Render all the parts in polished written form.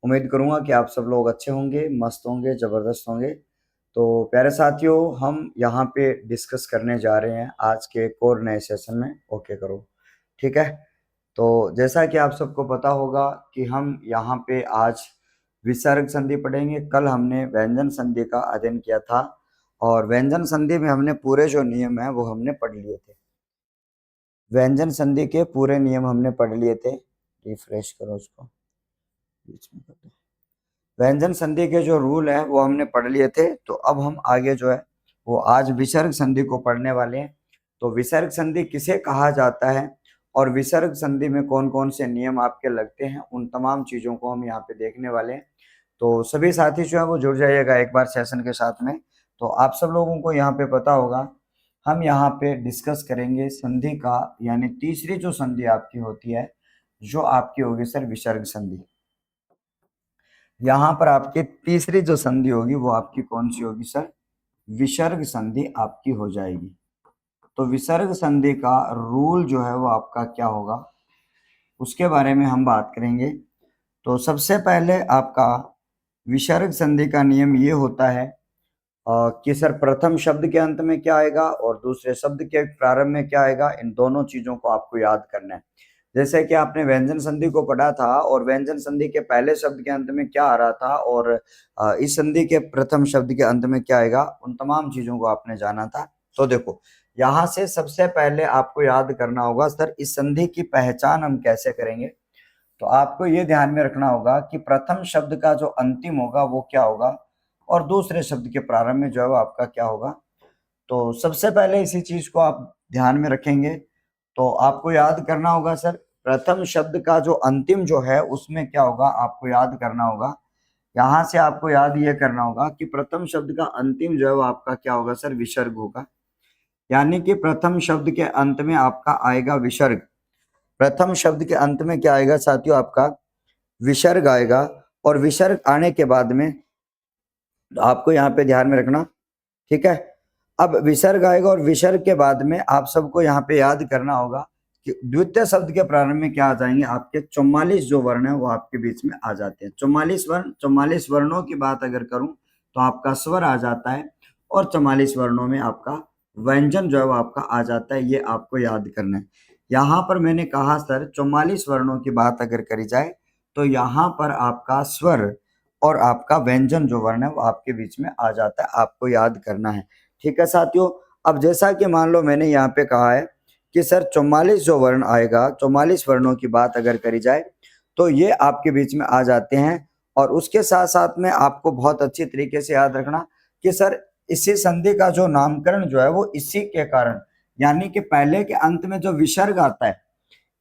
उम्मीद करूंगा कि आप सब लोग अच्छे होंगे, मस्त होंगे, ज़बरदस्त होंगे। तो प्यारे साथियों, हम यहाँ पे डिस्कस करने जा रहे हैं आज के एक और नए सेशन में। ओके करो, ठीक है। तो जैसा कि आप सबको पता होगा कि हम यहाँ पे आज विसर्ग संधि पढ़ेंगे। कल हमने व्यंजन संधि का अध्ययन किया था और व्यंजन संधि में हमने पूरे जो नियम है वो हमने पढ़ लिए थे। व्यंजन संधि के पूरे नियम हमने पढ़ लिए थे। रिफ्रेश करो उसको, बीच में कर दो। व्यंजन संधि के जो रूल है वो हमने पढ़ लिए थे। तो अब हम आगे जो है वो आज विसर्ग संधि को पढ़ने वाले हैं। तो विसर्ग संधि किसे कहा जाता है और विसर्ग संधि में कौन कौन से नियम आपके लगते हैं, उन तमाम चीज़ों को हम यहाँ पे देखने वाले हैं। तो सभी साथी जो है वो जुड़ जाइएगा एक बार सेशन के साथ में। तो आप सब लोगों को यहाँ पे पता होगा, हम यहाँ पे डिस्कस करेंगे संधि का, यानी तीसरी जो संधि आपकी होती है जो आपकी होगी सर विसर्ग संधि। यहाँ पर आपकी तीसरी जो संधि होगी वो आपकी कौन सी होगी सर? विसर्ग संधि आपकी हो जाएगी। तो विसर्ग संधि का रूल जो है वो आपका क्या होगा उसके बारे में हम बात करेंगे। तो सबसे पहले आपका विसर्ग संधि का नियम ये होता है कि सर प्रथम शब्द के अंत में क्या आएगा और दूसरे शब्द के प्रारंभ में क्या आएगा, इन दोनों चीजों को आपको याद करना है। जैसे कि आपने व्यंजन संधि को पढ़ा था और व्यंजन संधि के पहले शब्द के अंत में क्या आ रहा था और इस संधि के प्रथम शब्द के अंत में क्या आएगा, उन तमाम चीजों को आपने जाना था। तो देखो, यहाँ से सबसे पहले आपको याद करना होगा सर इस संधि की पहचान हम कैसे करेंगे। तो आपको ये ध्यान में रखना होगा कि प्रथम शब्द का जो अंतिम होगा वो क्या होगा और दूसरे शब्द के प्रारंभ में जो है वो आपका क्या होगा। तो सबसे पहले इसी चीज को आप ध्यान में रखेंगे। तो आपको याद करना होगा सर प्रथम शब्द का जो अंतिम जो है उसमें क्या होगा, आपको याद करना होगा। यहाँ से आपको याद ये करना होगा कि प्रथम शब्द का अंतिम जो है वो आपका क्या होगा सर, विसर्ग होगा। यानी कि प्रथम शब्द के अंत में आपका आएगा विसर्ग। प्रथम शब्द के अंत में क्या आएगा साथियों, आपका विसर्ग आएगा। और विसर्ग आने के बाद में आपको यहाँ पे ध्यान में रखना, ठीक है। अब विसर्ग आएगा और विसर्ग के बाद में आप सबको यहाँ पे याद करना होगा कि द्वितीय शब्द के प्रारंभ में क्या आ जाएंगे, आपके 44 जो वर्ण है वो आपके बीच में आ जाते हैं। 44 वर्ण, 44 वर्णों की बात अगर करूं तो आपका स्वर आ जाता है और 44 वर्णों में आपका व्यंजन जो है वो आपका आ जाता है। ये आपको याद करना है। यहाँ पर मैंने कहा सर 44 वर्णों की बात अगर करी जाए तो यहाँ पर आपका स्वर और आपका व्यंजन जो वर्ण है वो आपके बीच में आ जाता है, आपको याद करना है। ठीक है साथियों। अब जैसा कि मान लो मैंने यहाँ पे कहा है कि सर 44 जो वर्ण आएगा, 44 वर्णों की बात अगर करी जाए तो ये आपके बीच में आ जाते हैं। और उसके साथ साथ में आपको बहुत अच्छी तरीके से याद रखना कि सर इसी संधि का जो नामकरण जो है वो इसी के कारण, यानी कि पहले के अंत में जो विसर्ग आता है,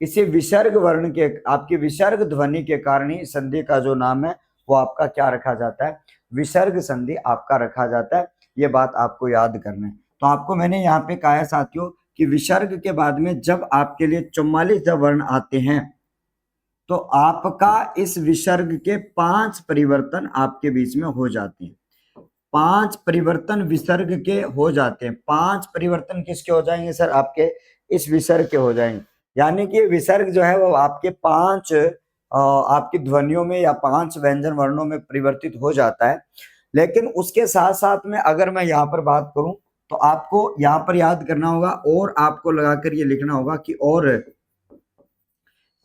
इसी विसर्ग वर्ण के, आपकी विसर्ग ध्वनि के कारण ही संधि का जो नाम है वो आपका क्या रखा जाता है, विसर्ग संधि आपका रखा जाता है। ये बात आपको याद करना है। तो आपको मैंने यहाँ पे कहा है साथियों कि विसर्ग के बाद में जब आपके लिए 44 जब वर्ण आते हैं तो आपका इस विसर्ग के 5 परिवर्तन आपके बीच में हो जाते हैं। 5 परिवर्तन विसर्ग के हो जाते हैं। 5 परिवर्तन किसके हो जाएंगे सर, आपके इस विसर्ग के हो जाएंगे। यानी कि विसर्ग जो है वो आपके 5 आपकी ध्वनियों में या 5 व्यंजन वर्णों में परिवर्तित हो जाता है। लेकिन उसके साथ साथ में अगर मैं यहाँ पर बात करूं तो आपको यहाँ पर याद करना होगा और आपको लगाकर ये लिखना होगा कि और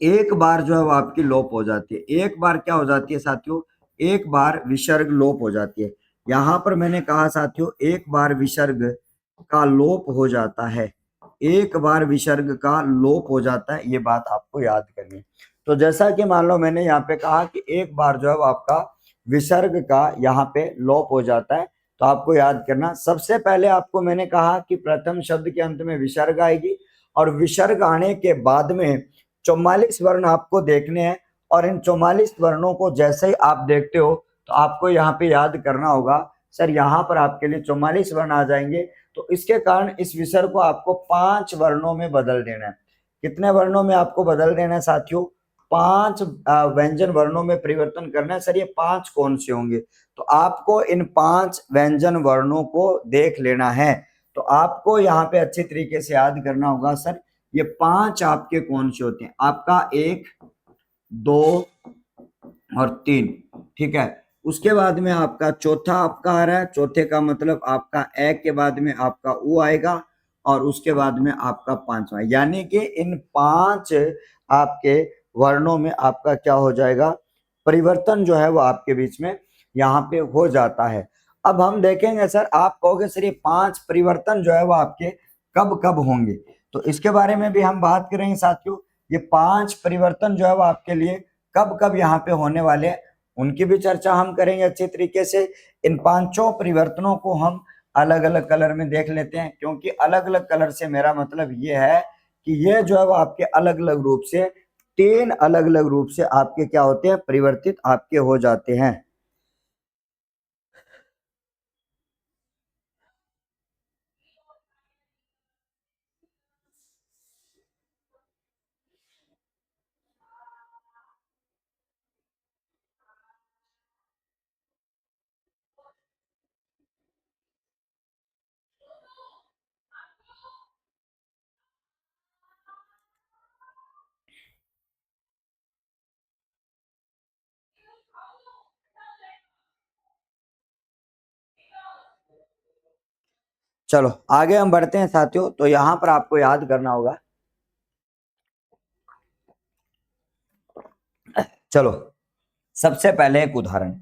एक बार जो है वो आपकी लोप हो जाती है। एक बार क्या हो जाती है साथियों, एक बार विसर्ग लोप हो जाती है। यहाँ पर मैंने कहा साथियों एक बार विसर्ग का लोप हो जाता है, एक बार विसर्ग का लोप हो जाता है, ये बात आपको याद करनी है। तो जैसा कि मान लो मैंने यहाँ पे कहा कि एक बार जो है वो आपका विसर्ग का यहाँ पे लोप हो जाता है, तो आपको याद करना सबसे पहले आपको मैंने कहा कि प्रथम शब्द के अंत में विसर्ग आएगी और विसर्ग आने के बाद में 44 वर्ण आपको देखने हैं। और इन 44 वर्णों को जैसे ही आप देखते हो तो आपको यहाँ पे याद करना होगा सर यहाँ पर आपके लिए 44 वर्ण आ जाएंगे। तो इसके कारण इस विसर्ग को आपको 5 वर्णों में बदल देना है। कितने वर्णों में आपको बदल देना है साथियों, 5 व्यंजन वर्णों में परिवर्तन करना है। सर ये 5 कौन से होंगे, तो आपको इन 5 व्यंजन वर्णों को देख लेना है। तो आपको यहाँ पे अच्छी तरीके से याद करना होगा सर ये 5 आपके कौन से होते हैं, आपका 1, 2 और 3। ठीक है। उसके बाद में आपका चौथा आपका आ रहा है, चौथे का मतलब आपका ए के बाद में आपका उ आएगा और उसके बाद में आपका पांचवा, यानी कि इन 5 आपके वर्णों में आपका क्या हो जाएगा, परिवर्तन जो है वो आपके बीच में यहाँ पे हो जाता है। अब हम देखेंगे सर, आप कहोगे सर ये 5 परिवर्तन जो है वो आपके कब कब होंगे, तो इसके बारे में भी हम बात करेंगे साथियों। ये 5 परिवर्तन जो है वो आपके लिए कब कब यहाँ पे होने वाले हैं, उनकी भी चर्चा हम करेंगे अच्छे तरीके से। इन 5 परिवर्तनों को हम अलग अलग कलर में देख लेते हैं, क्योंकि अलग अलग कलर से मेरा मतलब ये है कि ये जो है वो आपके अलग अलग रूप से, 3 अलग अलग रूप से आपके क्या होते हैं, परिवर्तित आपके हो जाते हैं। चलो आगे हम बढ़ते हैं साथियों। तो यहां पर आपको याद करना होगा, चलो सबसे पहले एक उदाहरण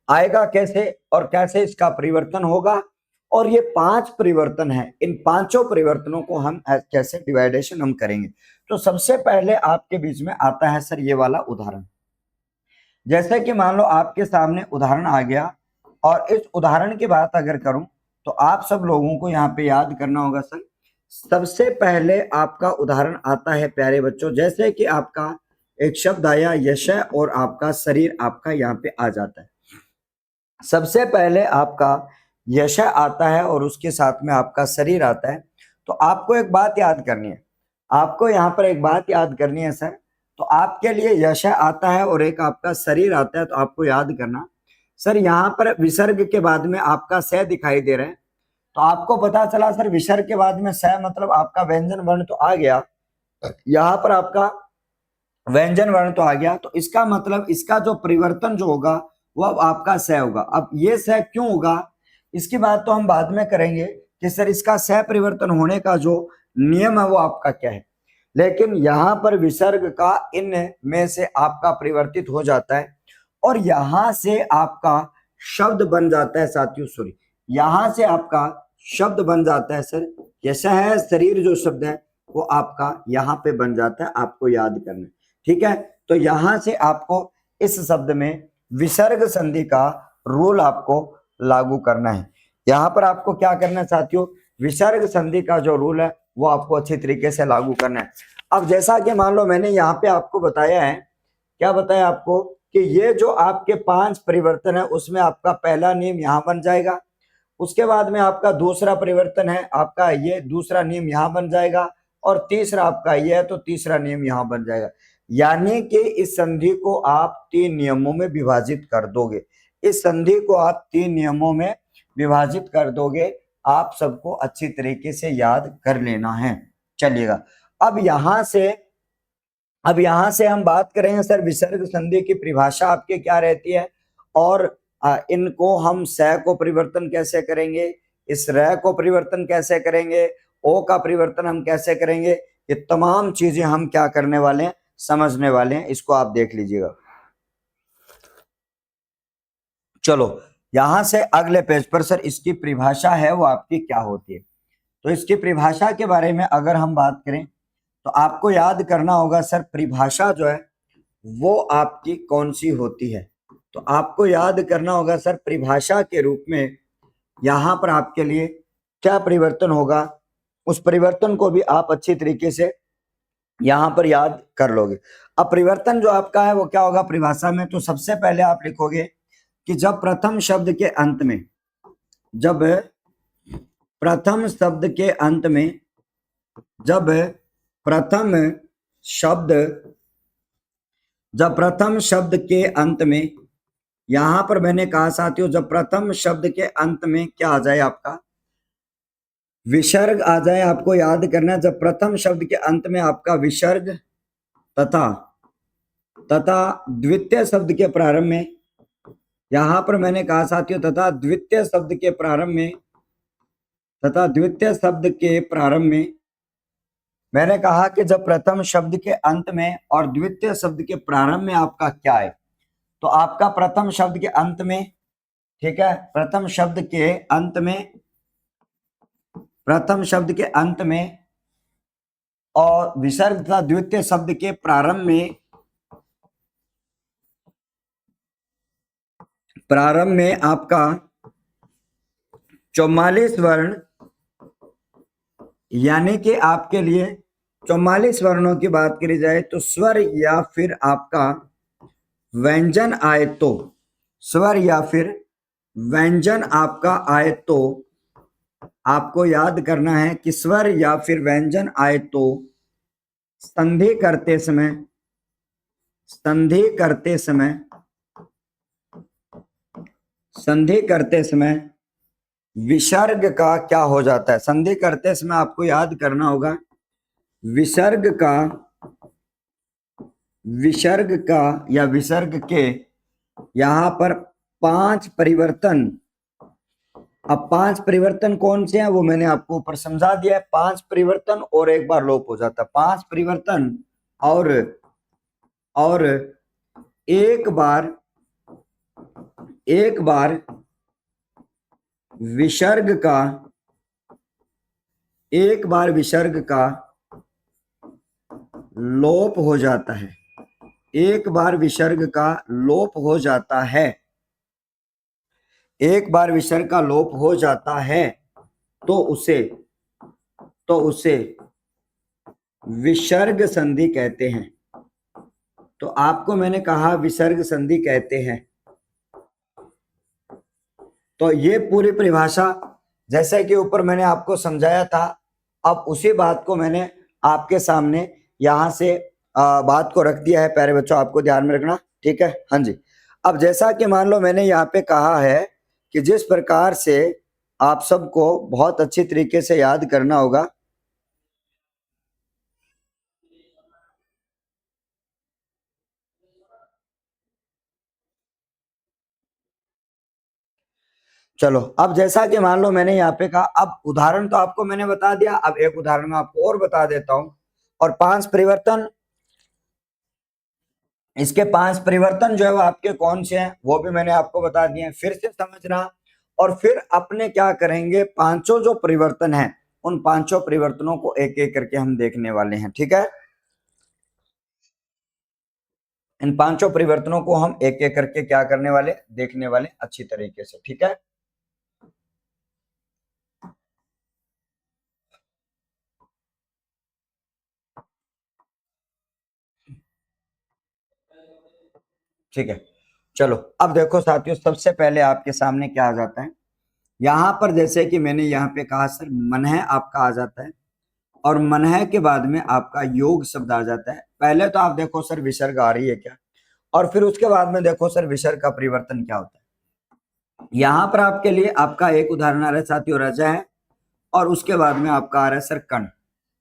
आएगा कैसे और कैसे इसका परिवर्तन होगा, और ये 5 परिवर्तन है, इन 5 परिवर्तनों को हम कैसे डिवाइडेशन हम करेंगे। तो सबसे पहले आपके बीच में आता है सर ये वाला उदाहरण। जैसे कि मान लो आपके सामने उदाहरण आ गया, और इस उदाहरण की बात अगर करूं तो आप सब लोगों को यहाँ पे याद करना होगा सर, सबसे पहले आपका उदाहरण आता है प्यारे बच्चों, जैसे कि आपका एक शब्द आया यशः और आपका शरीर आपका यहाँ पे आ जाता है। सबसे पहले आपका यशः आता है और उसके साथ में आपका शरीर आता है। तो आपको एक बात याद करनी है, आपको यहाँ पर एक बात याद करनी है सर। तो आपके लिए यशः आता है और एक आपका शरीर आता है, तो आपको याद करना सर, यहाँ पर विसर्ग के बाद में आपका स दिखाई दे रहा है। तो आपको पता चला सर विसर्ग के बाद में स मतलब आपका व्यंजन वर्ण तो आ गया, यहाँ पर आपका व्यंजन वर्ण तो आ गया, तो इसका मतलब इसका जो परिवर्तन जो होगा वो अब आपका स होगा। अब ये स क्यों होगा, इसकी बात तो हम बाद में करेंगे कि सर इसका स परिवर्तन होने का जो नियम है वो आपका क्या है, लेकिन यहाँ पर विसर्ग का इन में से आपका परिवर्तित हो जाता है और यहां से आपका शब्द बन जाता है साथियों, सॉरी, यहां से आपका शब्द बन जाता है सर, कैसा है, शरीर जो शब्द है वो आपका यहाँ पे बन जाता है, आपको याद करना है, ठीक है। तो यहां से आपको इस शब्द में विसर्ग संधि का रूल आपको लागू करना है। यहाँ पर आपको क्या करना है साथियों, विसर्ग संधि का जो रूल है वो आपको अच्छी तरीके से लागू करना है। अब जैसा कि मान लो मैंने यहाँ पे आपको बताया है, क्या बताया आपको, कि ये जो आपके 5 परिवर्तन है उसमें आपका पहला नियम यहाँ बन जाएगा, उसके बाद में आपका दूसरा परिवर्तन है आपका ये दूसरा नियम यहाँ बन जाएगा, और तीसरा आपका ये है तो तीसरा नियम यहाँ बन जाएगा। यानी कि इस संधि को आप 3 नियमों में विभाजित कर दोगे, इस संधि को आप 3 नियमों में विभाजित कर दोगे, आप सबको अच्छी तरीके से याद कर लेना है। चलिएगा, अब यहां से हम बात करेंगे सर विसर्ग संधि की परिभाषा आपके क्या रहती है, और इनको हम स को परिवर्तन कैसे करेंगे, इस र को परिवर्तन कैसे करेंगे, ओ का परिवर्तन हम कैसे करेंगे, ये तमाम चीजें हम क्या करने वाले हैं, समझने वाले हैं, इसको आप देख लीजिएगा। चलो यहां से अगले पेज पर सर इसकी परिभाषा है वो आपकी क्या होती है। तो इसकी परिभाषा के बारे में अगर हम बात करें तो आपको याद करना होगा सर, परिभाषा जो है वो आपकी कौन सी होती है। तो आपको याद करना होगा सर, परिभाषा के रूप में यहां पर आपके लिए क्या परिवर्तन होगा, उस परिवर्तन को भी आप अच्छी तरीके से यहां पर याद कर लोगे। अब परिवर्तन जो आपका है वो क्या होगा परिभाषा में, तो सबसे पहले आप लिखोगे कि जब प्रथम शब्द के अंत में, जब प्रथम शब्द के अंत में, जब प्रथम शब्द, जब प्रथम शब्द के अंत में, यहां पर मैंने कहा साथियों जब प्रथम शब्द के अंत में क्या आ जाए, आपका विसर्ग आ जाए, आपको याद करना जब प्रथम शब्द के अंत में आपका विसर्ग तथा तथा द्वितीय शब्द के प्रारंभ में यहां पर मैंने कहा साथियों तथा द्वितीय शब्द के प्रारंभ में, तथा द्वितीय शब्द के प्रारंभ में मैंने कहा कि जब प्रथम शब्द के अंत में और द्वितीय शब्द के प्रारंभ में आपका क्या है, तो आपका प्रथम शब्द के अंत में, ठीक है, प्रथम शब्द के अंत में, प्रथम शब्द के अंत में और विसर्ग तथा द्वितीय शब्द के प्रारंभ में, प्रारंभ में आपका 44 वर्ण, यानी कि आपके लिए 44 वर्णों की बात करी जाए तो स्वर या फिर आपका व्यंजन आए तो, स्वर या फिर व्यंजन आपका आए तो आपको याद करना है कि स्वर या फिर व्यंजन आए तो संधि करते समय, संधि करते समय, संधि करते समय विसर्ग का क्या हो जाता है। संधि करते समय आपको याद करना होगा विसर्ग का, विसर्ग का या विसर्ग के यहां पर 5 परिवर्तन। अब 5 परिवर्तन कौन से हैं वो मैंने आपको ऊपर समझा दिया है। 5 परिवर्तन और एक बार लोप हो जाता है। 5 परिवर्तन और एक बार, एक बार विसर्ग का, एक बार विसर्ग का लोप हो जाता है, एक बार विसर्ग का लोप हो जाता है, एक बार विसर्ग का लोप हो जाता है तो उसे, तो उसे विसर्ग संधि कहते हैं। तो आपको मैंने कहा विसर्ग संधि कहते हैं। तो ये पूरी परिभाषा जैसे कि ऊपर मैंने आपको समझाया था, अब उसी बात को मैंने आपके सामने यहां से बात को रख दिया है। प्यारे बच्चों आपको ध्यान में रखना, ठीक है। हाँ जी, अब जैसा कि मान लो मैंने यहाँ पे कहा है कि जिस प्रकार से आप सबको बहुत अच्छी तरीके से याद करना होगा। चलो, अब जैसा कि मान लो मैंने यहाँ पे कहा, अब उदाहरण तो आपको मैंने बता दिया, अब एक उदाहरण मैं आपको और बता देता हूं। और 5 परिवर्तन, इसके 5 परिवर्तन जो है वो आपके कौन से हैं वो भी मैंने आपको बता दिए हैं। फिर से समझना और फिर अपने क्या करेंगे, पांचों जो परिवर्तन हैं उन पांचों परिवर्तनों को एक एक करके हम देखने वाले हैं, ठीक है। इन पांचों परिवर्तनों को हम एक एक करके क्या करने वाले, देखने वाले अच्छी तरीके से, ठीक है। ठीक है, चलो अब देखो साथियों, सबसे पहले आपके सामने क्या आ जाता है। यहां पर जैसे कि मैंने यहाँ पे कहा सर मनह आपका आ जाता है, और मनह के बाद में आपका योग शब्द आ जाता है। पहले तो आप देखो सर विसर्ग आ रही है क्या, और फिर उसके बाद में देखो सर विसर्ग का परिवर्तन क्या होता है। यहां पर आपके लिए आपका एक उदाहरण आ रहा है साथियों, रजा है, और उसके बाद में आपका आ रहा है सर कण।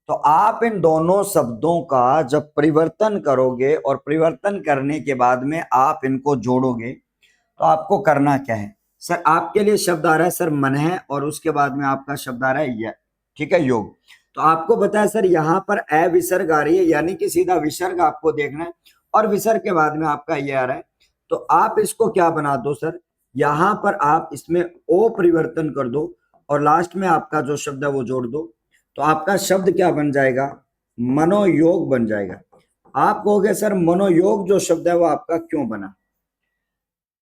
तो आप इन दोनों शब्दों का जब परिवर्तन करोगे और परिवर्तन करने के बाद में आप इनको जोड़ोगे तो आपको करना क्या है। सर आपके लिए शब्द आ रहा है सर मन है, और उसके बाद में आपका शब्द आ रहा है य, ठीक है, योग। तो आपको बताया सर यहाँ पर अ विसर्ग आ रही है, यानी कि सीधा विसर्ग आपको देखना है, और विसर्ग के बाद में आपका ये आ रहा है। तो आप इसको क्या बना दो सर, यहाँ पर आप इसमें ओ परिवर्तन कर दो और लास्ट में आपका जो शब्द है वो जोड़ दो। तो आपका शब्द क्या बन जाएगा, मनोयोग बन जाएगा। आप कहोगे सर मनोयोग जो शब्द है वो आपका क्यों बना,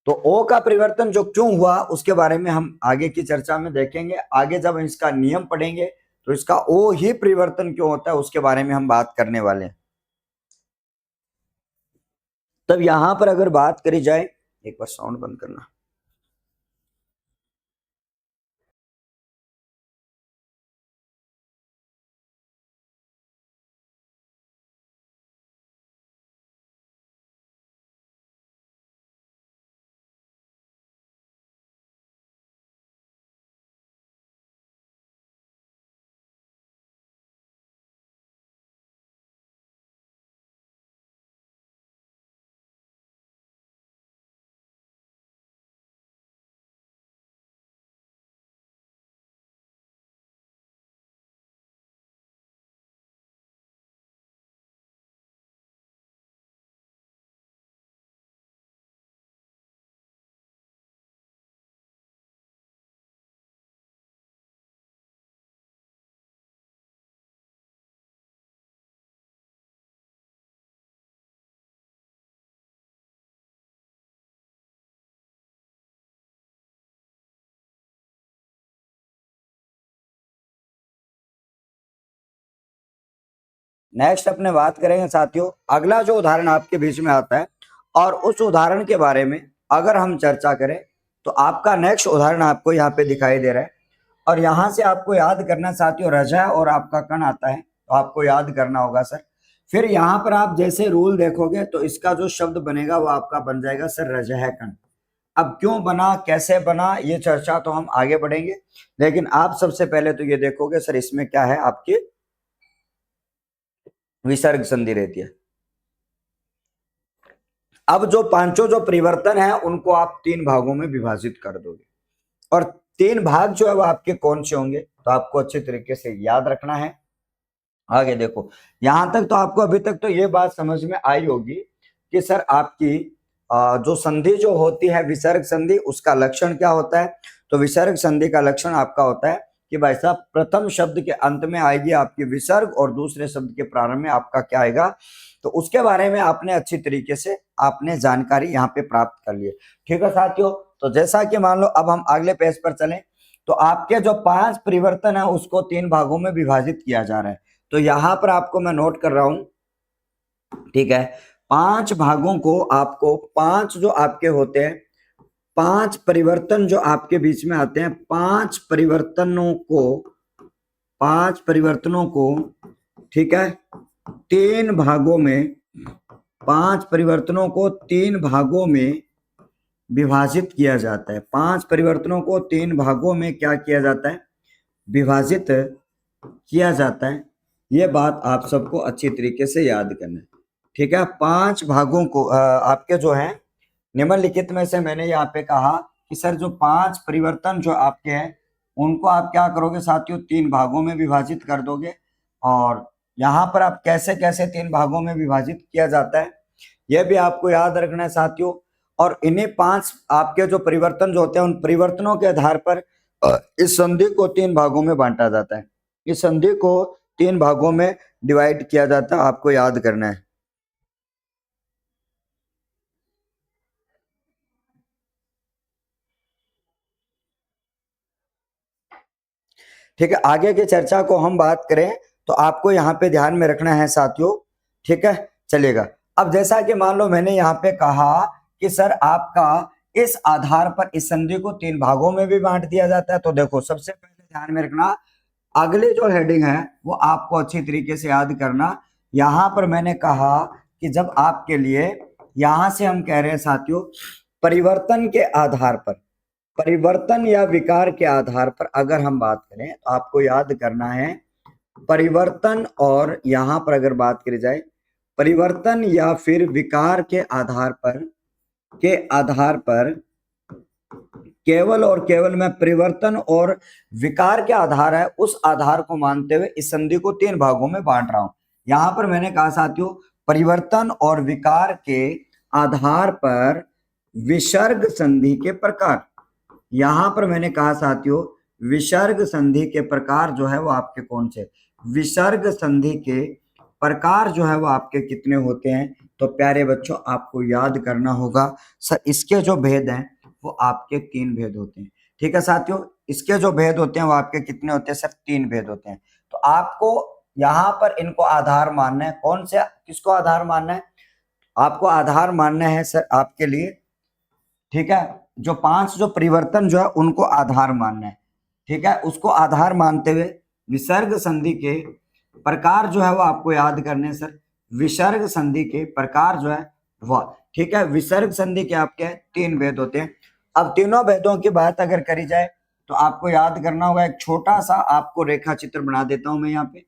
तो ओ का परिवर्तन जो क्यों हुआ उसके बारे में हम आगे की चर्चा में देखेंगे। आगे जब इसका नियम पढ़ेंगे तो इसका ओ ही परिवर्तन क्यों होता है उसके बारे में हम बात करने वाले हैं। तब यहां पर अगर बात करी जाए, एक बार साउंड बंद करना। नेक्स्ट अपने बात करेंगे साथियों, अगला जो उदाहरण आपके बीच में आता है और उस उदाहरण के बारे में अगर हम चर्चा करें तो आपका नेक्स्ट उदाहरण आपको यहाँ पे दिखाई दे रहा है और यहाँ से आपको याद करना साथियों, रजा और आपका कण आता है तो आपको याद करना होगा सर। फिर यहाँ पर आप जैसे रूल देखोगे तो इसका जो शब्द बनेगा वो आपका बन जाएगा सर रजह कण। अब क्यों बना, कैसे बना, ये चर्चा तो हम आगे बढ़ेंगे, लेकिन आप सबसे पहले तो ये देखोगे सर इसमें क्या है, आपकी विसर्ग संधि रहती है। अब जो पांचों जो परिवर्तन है उनको आप तीन भागों में विभाजित कर दोगे और तीन भाग जो है वो आपके कौन से होंगे तो आपको अच्छे तरीके से याद रखना है। आगे देखो, यहां तक तो आपको अभी तक तो ये बात समझ में आई होगी कि सर आपकी जो संधि जो होती है विसर्ग संधि, उसका लक्षण क्या होता है। तो विसर्ग संधि का लक्षण आपका होता है कि भाई साहब प्रथम शब्द के अंत में आएगी आपकी विसर्ग और दूसरे शब्द के प्रारंभ में आपका क्या आएगा, तो उसके बारे में आपने अच्छी तरीके से आपने जानकारी यहाँ पे प्राप्त कर ली है। ठीक है साथियों, तो जैसा कि मान लो अब हम अगले पेज पर चलें तो आपके जो पांच परिवर्तन है उसको तीन भागों में विभाजित किया जा रहा है। तो यहां पर आपको मैं नोट कर रहा हूं, ठीक है, पांच भागों को आपको पांच जो आपके होते हैं, पांच परिवर्तन जो आपके बीच में आते हैं, पांच परिवर्तनों को ठीक है तीन भागों में, पांच परिवर्तनों को तीन भागों में विभाजित किया जाता है। पांच परिवर्तनों को तीन भागों में क्या किया जाता है, विभाजित किया जाता है। ये बात आप सबको अच्छी तरीके से याद करना है। ठीक है, पांच भागों को आपके जो है निम्नलिखित में से मैंने यहाँ पे कहा कि सर जो पांच परिवर्तन जो आपके हैं उनको आप क्या करोगे साथियों, तीन भागों में विभाजित कर दोगे। और यहाँ पर आप कैसे कैसे तीन भागों में विभाजित किया जाता है यह भी आपको याद रखना है साथियों। और इन्हीं पांच आपके जो परिवर्तन जो होते हैं उन परिवर्तनों के आधार पर इस संधि को तीन भागों में बांटा जाता है। इस संधि को तीन भागों में डिवाइड किया जाता है, आपको याद करना है। ठीक है, आगे की चर्चा को हम बात करें तो आपको यहाँ पे ध्यान में रखना है साथियों। ठीक है, चलेगा। अब जैसा कि मान लो मैंने यहाँ पे कहा कि सर आपका इस आधार पर इस संधि को तीन भागों में भी बांट दिया जाता है, तो देखो सबसे पहले ध्यान में रखना, अगले जो हेडिंग है वो आपको अच्छी तरीके से याद करना। यहां पर मैंने कहा कि जब आपके लिए यहां से हम कह रहे हैं साथियों परिवर्तन के आधार पर, परिवर्तन या विकार के आधार पर अगर हम बात करें तो आपको याद करना है परिवर्तन, और यहां पर अगर बात करी जाए परिवर्तन या फिर विकार के आधार पर केवल और केवल मैं परिवर्तन और विकार के आधार है उस आधार को मानते हुए इस संधि को तीन भागों में बांट रहा हूं। यहां पर मैंने कहा साथियों परिवर्तन और विकार के आधार पर विसर्ग संधि के प्रकार, यहां पर मैंने कहा साथियों विसर्ग संधि के प्रकार जो है वो आपके कौन से, विसर्ग संधि के प्रकार जो है वो आपके कितने होते हैं। तो प्यारे बच्चों आपको याद करना होगा सर इसके जो भेद हैं वो आपके तीन भेद होते हैं। ठीक है साथियों, इसके जो भेद होते हैं वो आपके कितने होते हैं सर, तीन भेद होते हैं। तो आपको यहाँ पर इनको आधार मानना है, कौन से किसको आधार मानना है, आपको आधार मानना है सर आपके लिए, ठीक है, जो पांच जो परिवर्तन जो है उनको आधार मानना है। ठीक है, उसको आधार मानते हुए विसर्ग संधि के प्रकार जो है वो आपको याद करने सर, विसर्ग संधि के प्रकार जो है वह, ठीक है, विसर्ग संधि के आपके तीन भेद होते हैं। अब तीनों भेदों की बात अगर करी जाए तो आपको याद करना होगा, एक छोटा सा आपको रेखा चित्र बना देता हूं मैं यहाँ पे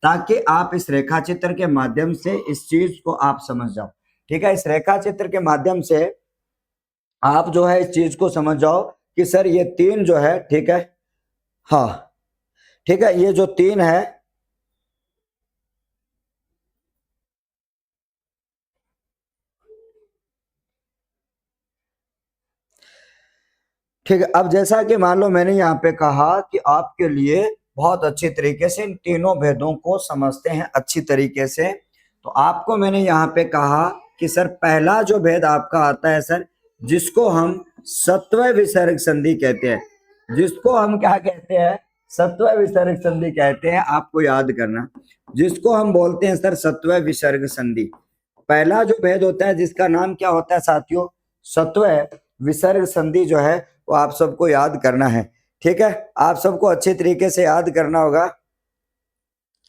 ताकि आप इस रेखा चित्र के माध्यम से इस चीज को आप समझ जाओ। ठीक है, इस रेखा चित्र के माध्यम से आप जो है इस चीज को समझ जाओ कि सर ये तीन जो है, ठीक है, हाँ ठीक है, ये जो तीन है, ठीक है। अब जैसा कि मान लो मैंने यहाँ पे कहा कि आपके लिए बहुत अच्छी तरीके से इन तीनों भेदों को समझते हैं अच्छी तरीके से, तो आपको मैंने यहाँ पे कहा कि सर पहला जो भेद आपका आता है सर जिसको हम सत्व विसर्ग संधि कहते हैं, जिसको हम क्या कहते हैं सत्व विसर्ग संधि कहते हैं, आपको याद करना, जिसको हम बोलते हैं सर सत्व विसर्ग संधि। पहला जो भेद होता है जिसका नाम क्या होता है साथियों, सत्व विसर्ग संधि जो है वो आप सबको याद करना है। ठीक है, आप सबको अच्छे तरीके से याद करना होगा।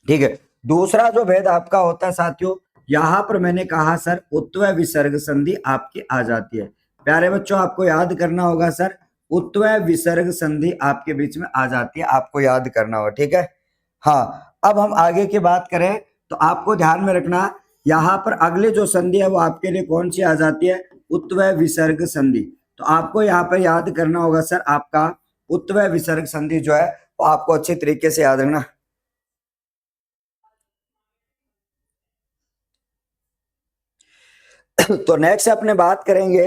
ठीक है, दूसरा जो भेद आपका होता है साथियों, यहां पर मैंने कहा सर उत्वय विसर्ग संधि आपकी आ जाती है। प्यारे बच्चों, आपको याद करना होगा सर, उत्वय विसर्ग संधि आपके बीच में आ जाती है, आपको याद करना होगा। ठीक है, हाँ, अब हम आगे की बात करें तो आपको ध्यान में रखना, यहाँ पर अगली जो संधि है वो आपके लिए कौन सी आ जाती है, उत्वय विसर्ग संधि। तो आपको यहाँ पर याद करना होगा सर, आपका उत्वय विसर्ग संधि जो है वो आपको अच्छे तरीके से याद रखना। तो नेक्स्ट अपने बात करेंगे,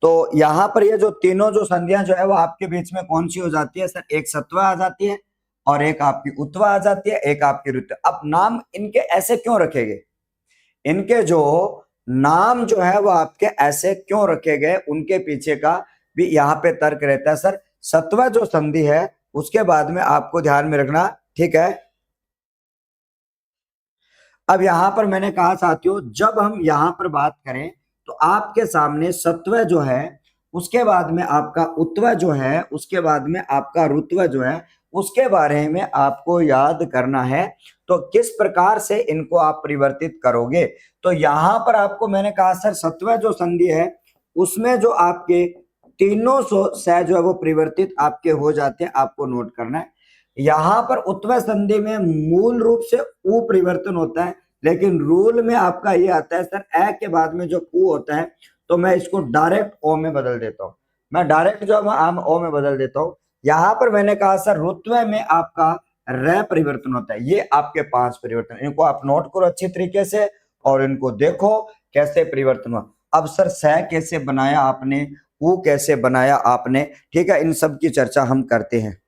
तो यहाँ पर ये जो तीनों जो संधियां जो है वो आपके बीच में कौन सी हो जाती है सर, एक सत्वा आ जाती है और एक आपकी उत्वा आ जाती है, एक आपकी ऋतु। अब नाम इनके ऐसे क्यों रखे गए, इनके जो नाम जो है वो आपके ऐसे क्यों रखे गए, उनके पीछे का भी यहाँ पे तर्क रहता है सर। सत्वा जो संधि है उसके बाद में आपको ध्यान में रखना। ठीक है, अब यहां पर मैंने कहा साथियों, जब हम यहां पर बात करें तो आपके सामने सत्व जो है, उसके बाद में आपका उत्व जो है, उसके बाद में आपका ऋत्व जो है, उसके बारे में आपको याद करना है। तो किस प्रकार से इनको आप परिवर्तित करोगे, तो यहां पर आपको मैंने कहा सर सत्व जो संधि है उसमें जो आपके तीनों सह जो है वो परिवर्तित आपके हो जाते हैं, आपको नोट करना है। यहां पर उत्व संधि में मूल रूप से उ परिवर्तन होता है, लेकिन रूल में आपका ये आता है सर ए के बाद में जो उ होता है, तो मैं इसको डायरेक्ट ओ में बदल देता हूं, मैं डायरेक्ट जो आम ओ में बदल देता हूं। यहां पर मैंने कहा सर रुत्व में आपका रे परिवर्तन होता है। ये आपके 5 परिवर्तन, इनको आप नोट करो अच्छी तरीके से और इनको देखो कैसे परिवर्तन हुआ। अब सर सह कैसे बनाया आपने, उ कैसे बनाया आपने, ठीक है, इन सब की चर्चा हम करते हैं।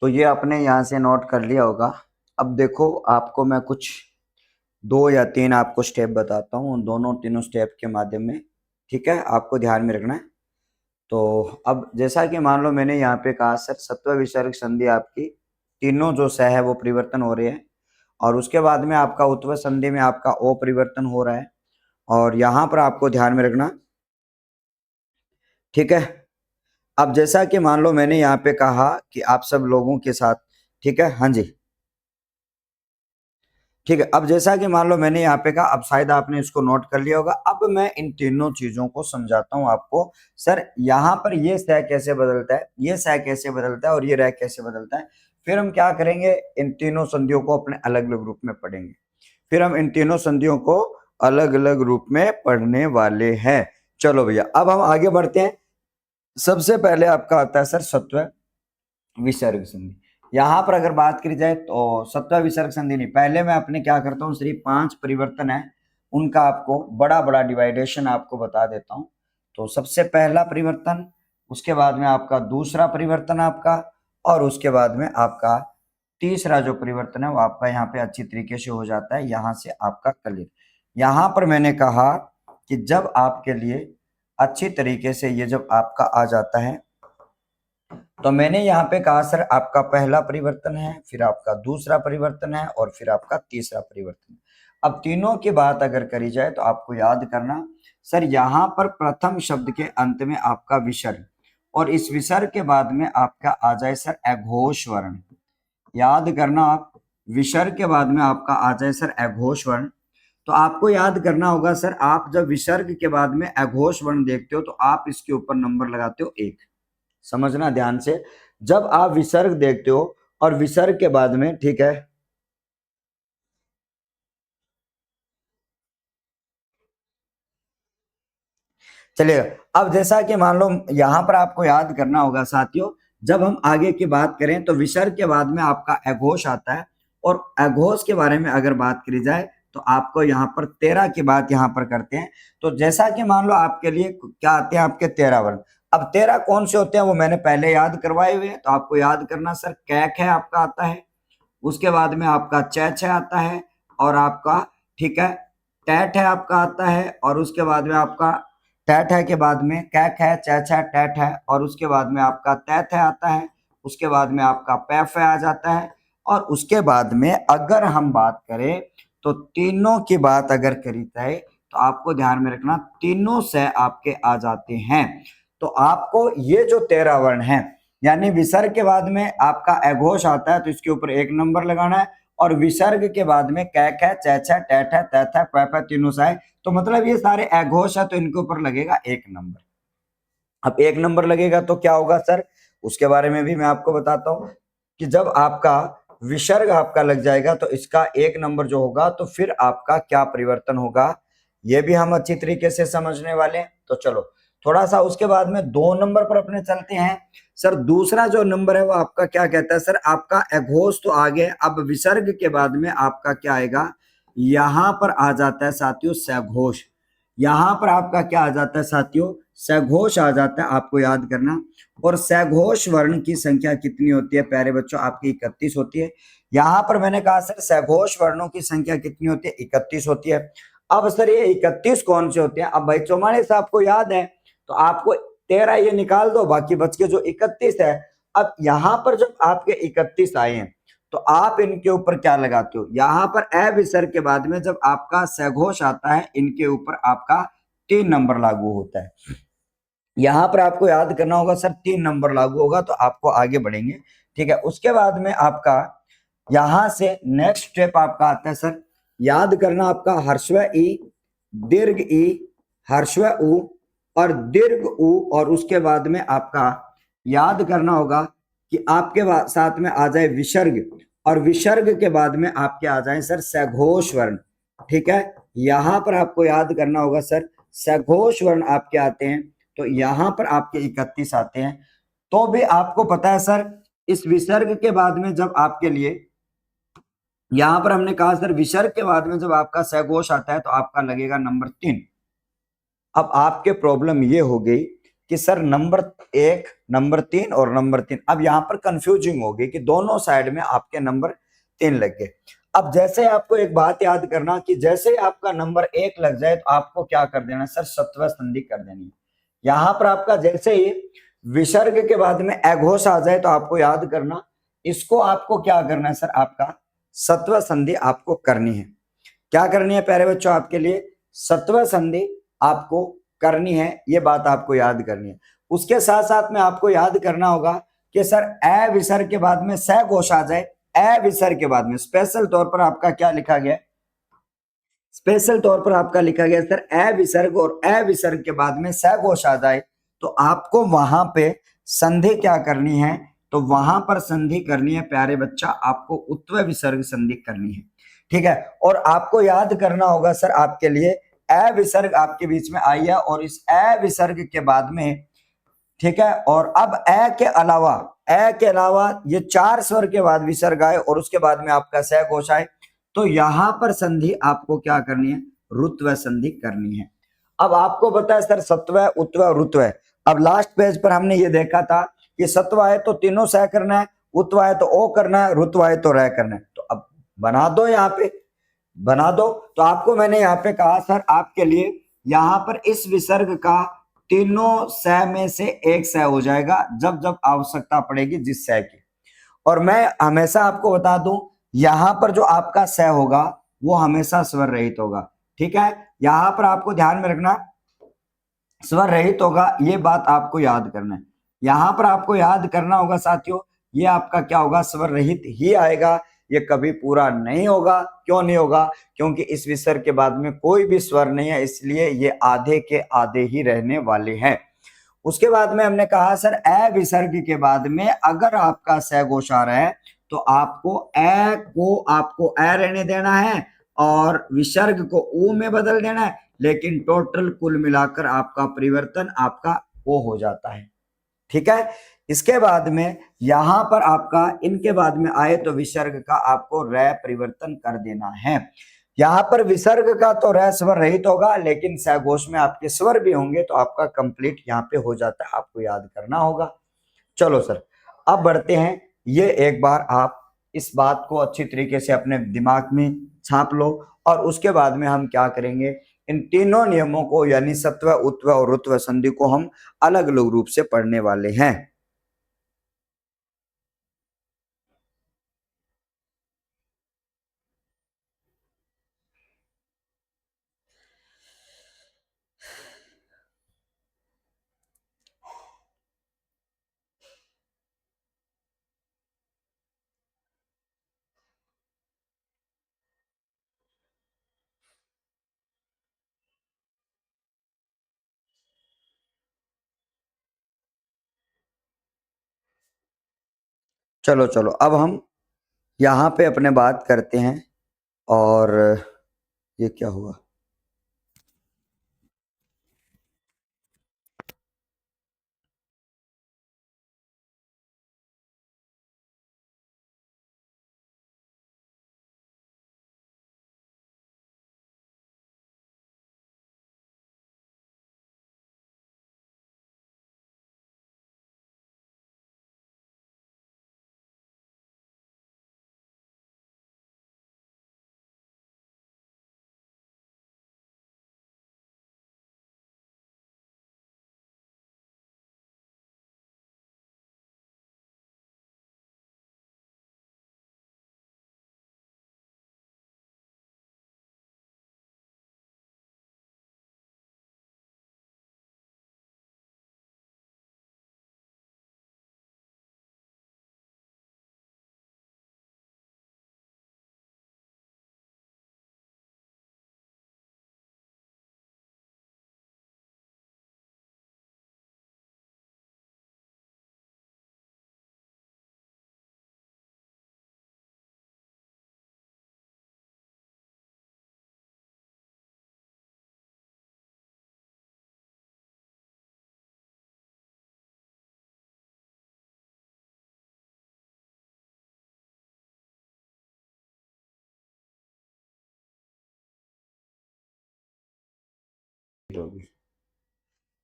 तो ये आपने यहाँ से नोट कर लिया होगा। अब देखो, आपको मैं कुछ 2 या 3 आपको स्टेप बताता हूँ, उन दोनों तीनों स्टेप के माध्यम में, ठीक है, आपको ध्यान में रखना है। तो अब जैसा कि मान लो मैंने यहाँ पे कहा सर सत्व विसर्ग संधि आपकी तीनों जो सह है वो परिवर्तन हो रहे हैं, और उसके बाद में आपका उत्व संधि में आपका ओ परिवर्तन हो रहा है, और यहाँ पर आपको ध्यान में रखना। ठीक है, अब जैसा कि मान लो मैंने यहाँ पे कहा कि आप सब लोगों के साथ, ठीक है, हाँ जी, ठीक है, अब जैसा कि मान लो मैंने यहाँ पे कहा, अब शायद आपने इसको नोट कर लिया होगा। अब मैं इन तीनों चीजों को समझाता हूँ आपको। सर यहाँ पर ये सह कैसे बदलता है, ये सह कैसे बदलता है और ये रह कैसे बदलता है, फिर हम क्या करेंगे, इन तीनों संधियों को अपने अलग अलग रूप में पढ़ेंगे। फिर हम इन तीनों संधियों को अलग अलग रूप में पढ़ने वाले हैं। चलो भैया, अब हम आगे बढ़ते हैं। सबसे पहले आपका आता है सर सत्व विसर्ग संधि। यहाँ पर अगर बात करी जाए तो सत्व विसर्ग संधि नहीं, पहले मैं अपने क्या करता हूँ, सिर्फ 5 परिवर्तन है उनका आपको बड़ा बड़ा डिवाइडेशन आपको बता देता हूँ। तो सबसे पहला परिवर्तन, उसके बाद में आपका दूसरा परिवर्तन आपका, और उसके बाद में आपका तीसरा जो परिवर्तन है वो आपका यहाँ पे अच्छी तरीके से हो जाता है, यहाँ से आपका क्लियर। यहाँ पर मैंने कहा कि जब आपके लिए अच्छी तरीके से ये जब आपका आ जाता है, तो मैंने यहाँ पे कहा सर आपका पहला परिवर्तन है, फिर आपका दूसरा परिवर्तन है, और फिर आपका तीसरा परिवर्तन। अब तीनों की बात अगर करी जाए तो आपको याद करना सर, यहाँ पर प्रथम शब्द के अंत में आपका विसर्ग, और इस विसर्ग के बाद में आपका आ जाए सर अघोष वर्ण। याद करना आप, विसर्ग के बाद में आपका आ जाए सर अघोष वर्ण। तो आपको याद करना होगा सर, आप जब विसर्ग के बाद में अघोष वर्ण देखते हो तो आप इसके ऊपर नंबर लगाते हो 1। समझना ध्यान से, जब आप विसर्ग देखते हो और विसर्ग के बाद में, ठीक है, चलिएगा। अब जैसा कि मान लो यहां पर आपको याद करना होगा साथियों, जब हम आगे की बात करें तो विसर्ग के बाद में आपका अघोष आता है, और अघोष के बारे में अगर बात करी जाए तो आपको यहाँ पर 13 की बात यहाँ पर करते हैं। तो जैसा कि मान लो आपके लिए क्या आते हैं, आपके 13 वर्ण। अब 13 कौन से होते हैं वो मैंने पहले याद करवाए हुए हैं, तो आपको याद करना सर, कैक है आपका आता है, उसके बाद में आपका चैच है आता है, और आपका, ठीक है, टैट है आपका आता है, और उसके बाद में आपका टैट है के बाद में कैक है, चैच है, टैट है, और उसके बाद में आपका तैथ है आता है, उसके बाद में आपका पैफ है आ जाता है, और उसके बाद में अगर हम बात करें तो तीनों की बात अगर करी जाए तो आपको ध्यान में रखना तीनों से आपके आ जाते हैं। तो आपको ये जो 13 वर्ण है, यानी विसर्ग के बाद में आपका अघोष आता है तो इसके ऊपर 1 नंबर लगाना है, और विसर्ग के बाद में कैक है, चैच है, टैट है, तैथ है, पैफ है, तीनों से है, तो मतलब ये सारे अघोष है तो इनके ऊपर लगेगा 1 नंबर। अब 1 नंबर लगेगा तो क्या होगा सर, उसके बारे में भी मैं आपको बताता हूं कि जब आपका विसर्ग आपका लग जाएगा तो इसका 1 नंबर जो होगा तो फिर आपका क्या परिवर्तन होगा, ये भी हम अच्छी तरीके से समझने वाले हैं। तो चलो थोड़ा सा उसके बाद में 2 नंबर पर अपने चलते हैं। सर दूसरा जो नंबर है वो आपका क्या कहता है, सर आपका अघोष तो आगे, अब विसर्ग के बाद में आपका क्या आएगा, यहां पर आ जाता है साथियों सघोष। यहां पर आपका क्या आ जाता है साथियों, सघोष आ जाता है, आपको याद करना। और सघोष वर्ण की संख्या कितनी होती है प्यारे बच्चों, आपकी 31 होती है। यहां पर मैंने कहा सर सघोष वर्णों की संख्या कितनी होती है, 31 होती है। अब सर ये 31 कौन से होते हैं, अब भाई 44 आपको याद है तो आपको 13 ये निकाल दो, बाकी बच के जो 31 है। अब यहां पर जब आपके 31 आए हैं तो आप इनके ऊपर क्या लगाते हो, यहां पर अविसर्ग के बाद में जब आपका सघोष आता है इनके ऊपर आपका 3 नंबर लागू होता है। यहां पर आपको याद करना होगा सर 3 नंबर लागू होगा तो आपको आगे बढ़ेंगे, ठीक है। उसके बाद में आपका यहां से नेक्स्ट स्टेप आपका आता है सर, याद करना आपका हर्स्व ई, दीर्घ ई, हर्स्व उ और दीर्घ उ, और उसके बाद में आपका याद करना होगा कि आपके साथ में आ जाए विसर्ग, और विसर्ग के बाद में आपके आ जाए सर सघोष वर्ण, ठीक है। यहां पर आपको याद करना होगा सर सघोष वर्ण आपके आते हैं, तो यहां पर आपके 31 आते हैं। तो भी आपको पता है सर इस विसर्ग के बाद में जब आपके लिए यहां पर हमने कहा सर विसर्ग के बाद में जब आपका सघोष आता है तो आपका लगेगा नंबर 3। अब आपके प्रॉब्लम ये हो गई कि सर नंबर 1, नंबर 3 और नंबर 3, अब यहां पर कंफ्यूजिंग हो गई कि दोनों साइड में आपके नंबर 3 लग गए। अब जैसे आपको एक बात याद करना कि जैसे आपका नंबर 1 लग जाए तो आपको क्या कर देना सर, सत्व संधि कर देनी है। यहां पर आपका जैसे ही विसर्ग के बाद में अघोष आ जाए तो आपको याद करना इसको आपको क्या करना है सर, आपका सत्व संधि आपको करनी है। क्या करनी है प्यारे बच्चों, आपके लिए सत्व संधि आपको करनी है, ये बात आपको याद करनी है। उसके साथ साथ में आपको याद करना होगा कि सर अ विसर्ग के बाद में सघोष आ जाए, अ विसर्ग के बाद में स्पेशल तौर पर आपका क्या लिखा गया, स्पेशल तौर पर आपका लिखा गया सर अ विसर्ग और अ विसर्ग के बाद में सघोष आ जाए तो आपको वहां पे संधि क्या करनी है, तो वहां पर संधि करनी है प्यारे बच्चा, आपको उत्व विसर्ग संधि करनी है, ठीक है। और आपको याद करना होगा सर आपके लिए अ विसर्ग आपके बीच में आई है, और इस अ विसर्ग के बाद में, ठीक है, और अब अ के अलावा ये 4 स्वर के बाद विसर्ग आए और उसके बाद में आपका सघोष आए, तो यहां पर संधि आपको क्या करनी है, रुत्व संधि करनी है। अब आपको पता है सर सत्व, उत्व, रुत्व। अब लास्ट पेज पर हमने ये देखा था कि सत्व है तो तीनों सह करना है, उत्व है तो ओ करना है, रुत्व है तो रह करना है। तो अब बना दो, यहाँ पे बना दो। तो आपको मैंने यहाँ पे कहा सर आपके लिए यहाँ पर इस विसर्ग का तीनों सह में से एक सह हो जाएगा जब जब आवश्यकता पड़ेगी जिस सह की। और मैं हमेशा आपको बता दूं यहां पर जो आपका सह होगा वो हमेशा स्वर रहित होगा, ठीक है। यहां पर आपको ध्यान में रखना स्वर रहित होगा, ये बात आपको याद करना है। यहां पर आपको याद करना होगा साथियों, ये आपका क्या होगा, स्वर रहित ही आएगा। ये कभी पूरा नहीं होगा। क्यों नहीं होगा? क्योंकि इस विसर्ग के बाद में कोई भी स्वर नहीं है, इसलिए ये आधे के आधे ही रहने वाले हैं। उसके बाद में हमने कहा सर ए विसर्ग के बाद में अगर आपका स घोष आ रहा है तो आपको ए रहने देना है और विसर्ग को ऊ में बदल देना है, लेकिन टोटल कुल मिलाकर आपका परिवर्तन आपका ओ हो जाता है। ठीक है। इसके बाद में यहां पर आपका इनके बाद में आए तो विसर्ग का आपको रे परिवर्तन कर देना है। यहां पर विसर्ग का तो रे स्वर रहित होगा, लेकिन सघोष में आपके स्वर भी होंगे तो आपका कंप्लीट यहाँ पे हो जाता है, आपको याद करना होगा। चलो सर अब बढ़ते हैं। ये एक बार आप इस बात को अच्छी तरीके से अपने दिमाग में छाप लो और उसके बाद में हम क्या करेंगे, इन तीनों नियमों को यानी सत्व उत्व और ऋत्व संधि को हम अलग अलग रूप से पढ़ने वाले हैं। चलो चलो अब हम यहाँ पे अपने बात करते हैं। और ये क्या हुआ?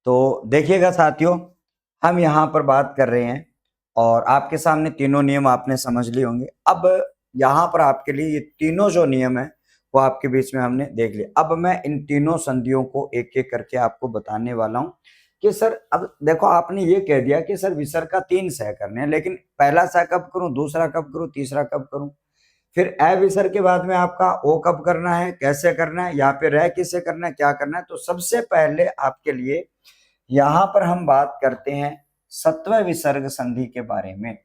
तो देखिएगा साथियों, हम यहाँ पर बात कर रहे हैं और आपके सामने तीनों नियम आपने समझ लिए होंगे। अब यहाँ पर आपके लिए ये तीनों जो नियम है वो आपके बीच में हमने देख लिया। अब मैं इन तीनों संधियों को एक एक करके आपको बताने वाला हूँ कि सर अब देखो आपने ये कह दिया कि सर विसर्ग का 3 सह करने हैं, लेकिन पहला सह कब करूं, दूसरा कब करूं, तीसरा कब करूं, फिर ए विसर्ग के बाद में आपका ओ कब करना है, कैसे करना है, यहाँ पे रह किसे करना है, क्या करना है। तो सबसे पहले आपके लिए यहाँ पर हम बात करते हैं सत्व विसर्ग संधि के बारे में।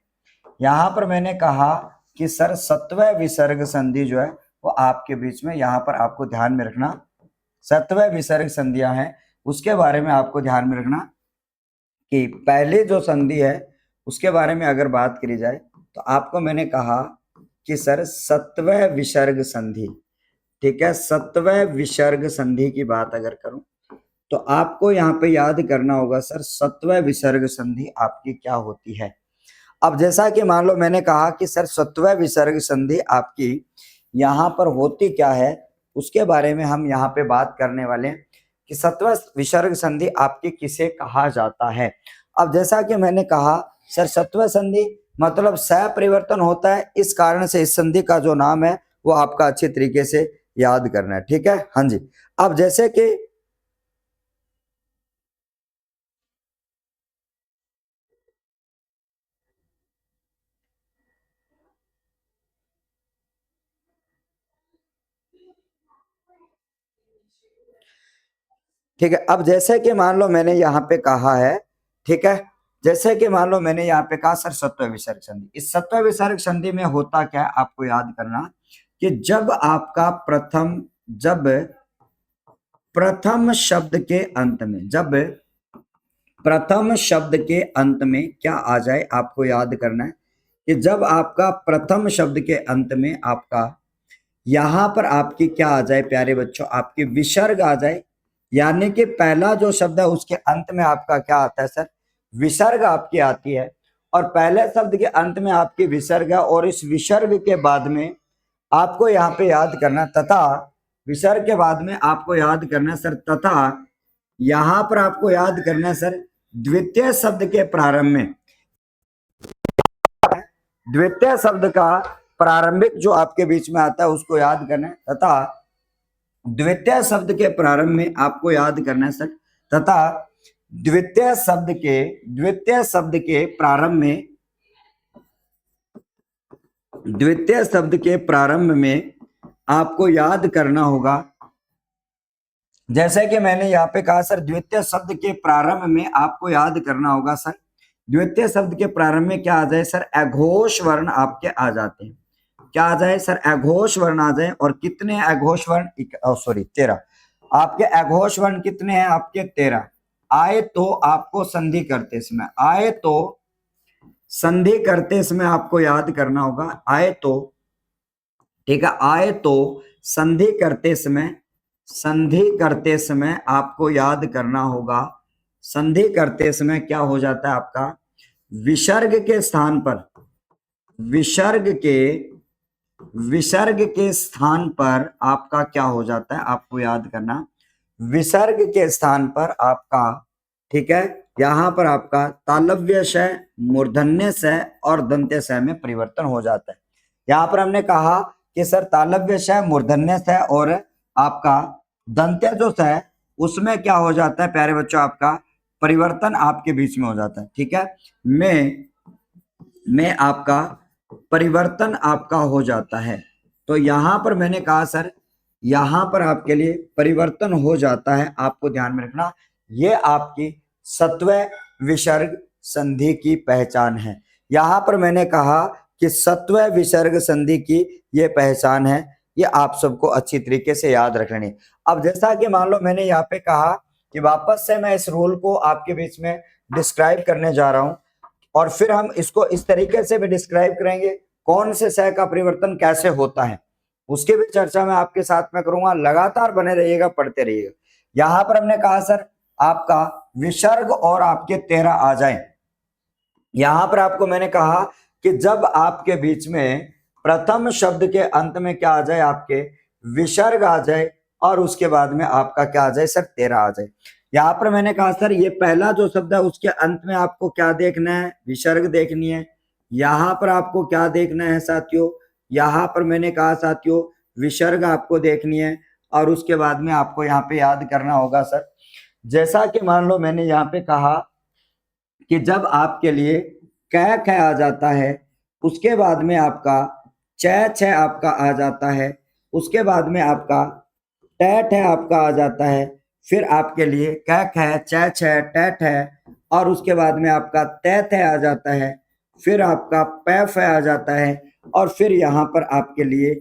यहाँ पर मैंने कहा कि सर सत्व विसर्ग संधि जो है वो आपके बीच में यहाँ पर आपको ध्यान में रखना, सत्व विसर्ग संधियां हैं उसके बारे में आपको ध्यान में रखना कि पहले जो संधि है उसके बारे में अगर बात करी जाए तो आपको मैंने कहा कि सर सत्व विसर्ग संधि, ठीक है, सत्व विसर्ग संधि की बात अगर करूं तो आपको यहाँ पे याद करना होगा सर सत्व विसर्ग संधि आपकी क्या होती है। अब जैसा कि मान लो मैंने कहा कि सर सत्व विसर्ग संधि आपकी यहाँ पर होती क्या है उसके बारे में हम यहाँ पे बात करने वाले हैं कि सत्व विसर्ग संधि आपकी किसे कहा जाता है। अब जैसा कि मैंने कहा सर सत्व संधि मतलब सह परिवर्तन होता है, इस कारण से इस संधि का जो नाम है वो आपका अच्छी तरीके से याद करना है। ठीक है, हाँ जी। अब जैसे कि ठीक है, अब जैसे कि मान लो मैंने यहाँ पे कहा है, ठीक है, जैसे कि मान लो मैंने यहाँ पे कहा सर सत्व विसर्ग संधि। इस सत्व विसर्ग संधि में होता क्या है आपको याद करना कि जब प्रथम शब्द के अंत में, जब प्रथम शब्द के अंत में क्या आ जाए आपको याद करना है कि जब आपका प्रथम शब्द के अंत में आपका यहां पर आपकी क्या आ जाए प्यारे बच्चों, आपकी विसर्ग आ जाए। यानी कि पहला जो शब्द है उसके अंत में आपका क्या आता है सर, विसर्ग आपकी आती है। और पहले शब्द के अंत में आपकी विसर्ग है और इस विसर्ग के बाद में आपको यहाँ पे याद करना तथा, विसर्ग के बाद में आपको याद करना सर तथा, यहां पर आपको याद करना सर द्वितीय शब्द के प्रारंभ में, द्वितीय शब्द का प्रारंभिक जो आपके बीच में आता है उसको याद करना है तथा द्वितीय शब्द के प्रारंभ में आपको याद करना है सर तथा द्वितीय शब्द के प्रारंभ में, द्वितीय शब्द के प्रारंभ में आपको याद करना होगा, जैसे कि मैंने यहाँ पे कहा सर द्वितीय शब्द के प्रारंभ में आपको याद करना होगा सर, द्वितीय शब्द के प्रारंभ में क्या आ जाए सर, अघोष वर्ण आपके आ जाते हैं। क्या आ जाए सर, अघोष वर्ण आ जाए। और कितने अघोष वर्ण, 13 आपके अघोष वर्ण कितने हैं आपके 13 आए। तो आपको संधि करते समय, आए तो संधि करते समय आपको याद करना होगा, आए तो, ठीक है, आए तो संधि करते समय, संधि करते समय आपको याद करना होगा, संधि करते समय क्या हो जाता है आपका विसर्ग के स्थान पर, विसर्ग के स्थान पर आपका क्या हो जाता है आपको याद करना, विसर्ग के स्थान पर आपका, ठीक है, यहां पर आपका तालव्य श, मूर्धन्य स और दंत्य स में परिवर्तन हो जाता है। यहां पर हमने कहा कि सर तालव्य श, मूर्धन्य स और आपका दंत्य जो स है उसमें क्या हो जाता है प्यारे बच्चों, आपका परिवर्तन आपके बीच में हो जाता है। ठीक है, में आपका परिवर्तन आपका हो जाता है। तो यहां पर मैंने कहा सर यहां पर आपके लिए परिवर्तन हो जाता है, आपको ध्यान में रखना। ये आपकी सत्व विसर्ग संधि की पहचान है। यहां पर मैंने कहा कि सत्व विसर्ग संधि की ये पहचान है, ये आप सबको अच्छी तरीके से याद रखनी। अब जैसा कि मान लो मैंने यहाँ पे कहा कि वापस से मैं इस रूल को आपके बीच में डिस्क्राइब करने जा रहा हूं और फिर हम इसको इस तरीके से भी डिस्क्राइब करेंगे कौन से सह का परिवर्तन कैसे होता है, उसकी भी चर्चा मैं आपके साथ में करूंगा। लगातार बने रहिएगा, पढ़ते रहिएगा। यहां पर हमने कहा सर आपका विसर्ग और आपके 13 आ जाए। यहां पर आपको मैंने कहा कि जब आपके बीच में प्रथम शब्द के अंत में क्या आ जाए, आपके विसर्ग आ जाए और उसके बाद में आपका क्या आ जाए सर 13 आ जाए। यहां पर मैंने कहा सर ये पहला जो शब्द है उसके अंत में आपको क्या देखना है, विसर्ग देखनी है। यहां पर आपको क्या देखना है साथियों, यहां पर मैंने कहा साथियों विसर्ग आपको देखनी है और उसके बाद में आपको यहाँ पे याद करना होगा सर, जैसा कि मान लो मैंने यहाँ पे कहा कि जब आपके लिए कै ख आ जाता है उसके बाद में आपका छ आपका आ जाता है, उसके बाद में आपका ट आपका आ जाता है, फिर आपके लिए कै ख छ ट और उसके बाद में आपका थ आ जाता है, फिर आपका फ आ जाता है और फिर यहाँ पर आपके लिए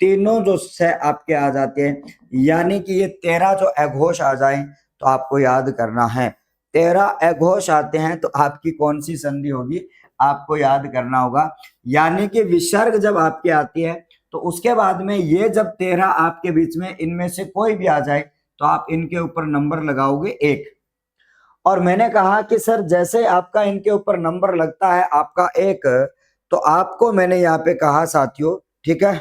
तीनों जो स आपके आ जाते हैं। यानी कि ये 13 जो अघोष आ जाए तो आपको याद करना है 13 अघोष आते हैं तो आपकी कौन सी संधि होगी आपको याद करना होगा। यानी कि विसर्ग जब आपकी आती है तो उसके बाद में ये जब 13 आपके बीच में इनमें से कोई भी आ जाए तो आप इनके ऊपर नंबर लगाओगे 1। और मैंने कहा कि सर जैसे आपका इनके ऊपर नंबर लगता है आपका 1 तो आपको मैंने यहाँ पे कहा साथियों, ठीक है,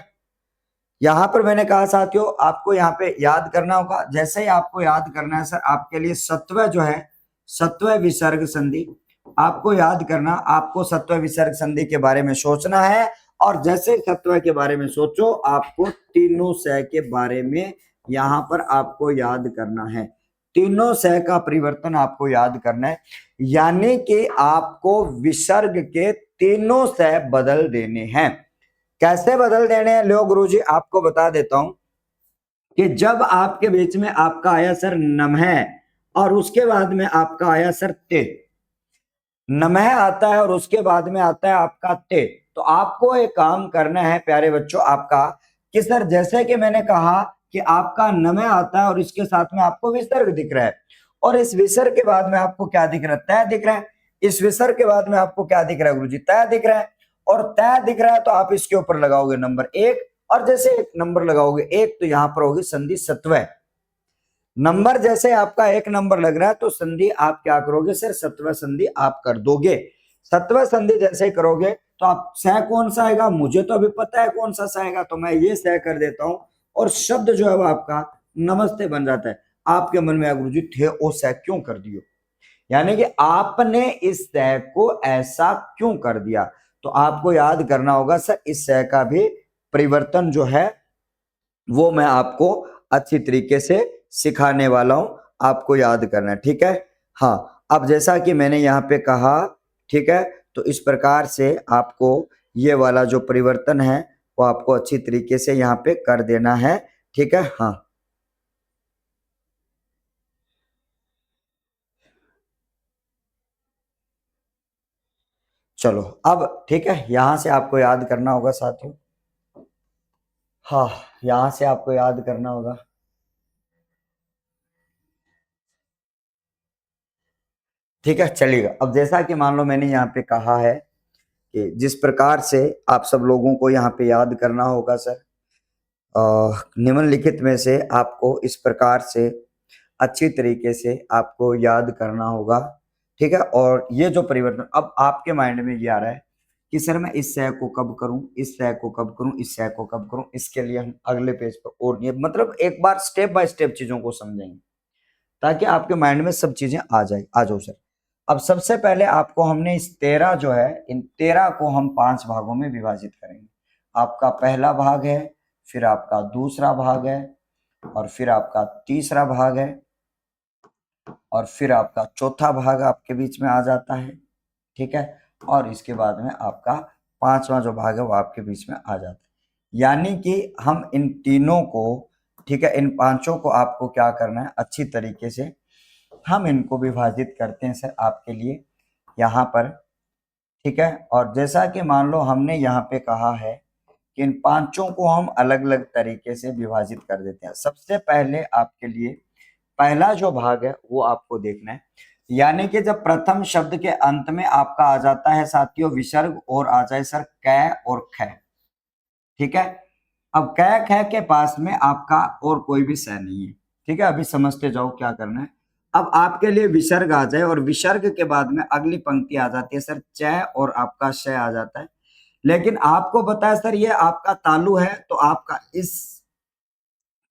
यहां पर मैंने कहा साथियों आपको यहाँ पे याद करना होगा। जैसे ही आपको याद करना है सर आपके लिए सत्व जो है, सत्व विसर्ग संधि आपको याद करना, आपको सत्व विसर्ग संधि के बारे में सोचना है। और जैसे सत्व के बारे में सोचो आपको तीनों सह के बारे में यहाँ पर आपको याद करना है, तीनों सह का परिवर्तन आपको याद करना है। यानी कि आपको विसर्ग के तीनों सह बदल देने हैं। कैसे बदल देने हैं लो गुरुजी, आपको बता देता हूं कि जब आपके बीच में आपका आया सर नम है और उसके बाद में आपका आया सर ते, नमः आता है और उसके बाद में आता है आपका ते। तो आपको एक काम करना है प्यारे बच्चों आपका, कि सर जैसे कि मैंने कहा कि आपका नमः आता है और इसके साथ में आपको विसर्ग दिख रहा है, और इस विसर्ग के बाद में आपको क्या दिख रहा है? तय दिख रहा है। इस विसर्ग के बाद में आपको क्या दिख रहा है गुरुजी? तय दिख रहा है। और तय दिख रहा है तो आप इसके ऊपर लगाओगे नंबर 1, और जैसे एक नंबर लगाओगे 1 तो यहां पर होगी संधि सत्वय। नंबर जैसे आपका 1 नंबर लग रहा है तो संधि आप क्या करोगे सर? सत्वय संधि आप कर दोगे। सत्वय संधि जैसे ही करोगे तो आप सह कौन सा आएगा? मुझे तो अभी पता है कौन सा आएगा, तो मैं ये सह कर देता हूं और शब्द जो है वो आपका नमस्ते बन जाता है। आपके मन में गुरु जी थे ओ सह क्यों कर दियो, यानी कि आपने इस सह को ऐसा क्यों कर दिया। तो आपको याद करना होगा सर इस सह का भी परिवर्तन जो है वो मैं आपको अच्छी तरीके से सिखाने वाला हूं, आपको याद करना है, ठीक है। हाँ, अब जैसा कि मैंने यहाँ पे कहा, ठीक है, तो इस प्रकार से आपको ये वाला जो परिवर्तन है वो आपको अच्छी तरीके से यहाँ पे कर देना है, ठीक है। हाँ चलो अब ठीक है, यहां से आपको याद करना होगा साथियों। हाँ, यहां से आपको याद करना होगा। ठीक है, चलिएगा। अब जैसा कि मान लो मैंने यहाँ पे कहा है कि जिस प्रकार से आप सब लोगों को यहाँ पे याद करना होगा सर, निम्नलिखित में से आपको इस प्रकार से अच्छी तरीके से आपको याद करना होगा, ठीक है। और ये जो परिवर्तन अब आपके माइंड में ये आ रहा है कि सर मैं इस सह को कब करूं, इस सह को कब करूं, इस सह को कब करूं, इसके लिए हम अगले पेज पर और नहीं, मतलब एक बार स्टेप बाय स्टेप चीजों को समझेंगे ताकि आपके माइंड में सब चीजें आ जाए। आ जाओ सर। अब सबसे पहले आपको हमने इस 13 जो है, इन 13 को हम 5 भागों में विभाजित करेंगे। आपका पहला भाग है, फिर आपका दूसरा भाग है, और फिर आपका तीसरा भाग है, और फिर आपका चौथा भाग आपके बीच में आ जाता है, ठीक है। और इसके बाद में आपका पांचवा जो भाग है वो आपके बीच में आ जाता है। यानी कि हम इन तीनों को, ठीक है, इन पांचों को आपको क्या करना है अच्छी तरीके से हम इनको विभाजित करते हैं सर आपके लिए यहाँ पर, ठीक है। और जैसा कि मान लो हमने यहाँ पे कहा है कि इन पांचों को हम अलग अलग तरीके से विभाजित कर देते हैं। सबसे पहले आपके लिए पहला जो भाग है वो आपको देखना है, यानी कि जब प्रथम शब्द के अंत में आपका आ जाता है साथियों विसर्ग और आ जाए सर कै और ख, ठीक है। अब कै ख के पास में आपका और कोई भी सह नहीं है, ठीक है। अभी समझते जाओ क्या करना है। अब आपके लिए विसर्ग आ जाए और विसर्ग के बाद में अगली पंक्ति आ जाती है सर च और आपका श आ जाता है। लेकिन आपको बताया सर ये आपका तालु है तो आपका इस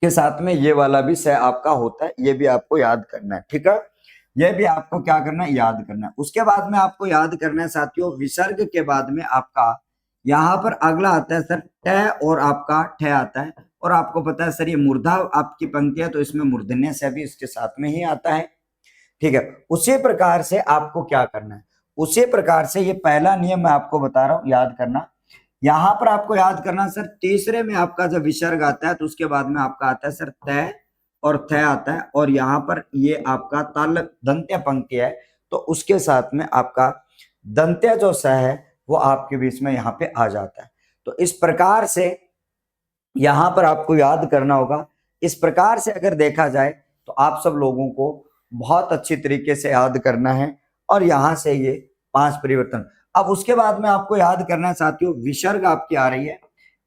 के साथ में ये वाला भी सह आपका होता है, ये भी आपको याद करना है, ठीक है। ये भी आपको क्या करना है? याद करना है। उसके बाद में आपको याद करना है साथियों विसर्ग के बाद में आपका यहाँ पर अगला आता है सर ट और आपका ठ आता है। और आपको पता है सर ये मूर्धा आपकी पंक्ति है तो इसमें मूर्धन्य से भी इसके साथ में ही आता है, ठीक है। उसी प्रकार से आपको क्या करना है, उसी प्रकार से ये पहला नियम मैं आपको बता रहा हूं याद करना। यहां पर आपको याद करना सर तीसरे में आपका जब विसर्ग आता है तो उसके बाद में आपका आता है सर तय और थ आता है, और यहाँ पर ये आपका ताल दंत्य पंक्ति है तो उसके साथ में आपका दंत्य जो स है वो आपके बीच में यहाँ पे आ जाता है। तो इस प्रकार से यहां पर आपको याद करना होगा। इस प्रकार से अगर देखा जाए तो आप सब लोगों को बहुत अच्छी तरीके से याद करना है, और यहां से ये 5 परिवर्तन। अब उसके बाद में आपको याद करना है साथियों विसर्ग आपकी आ रही है,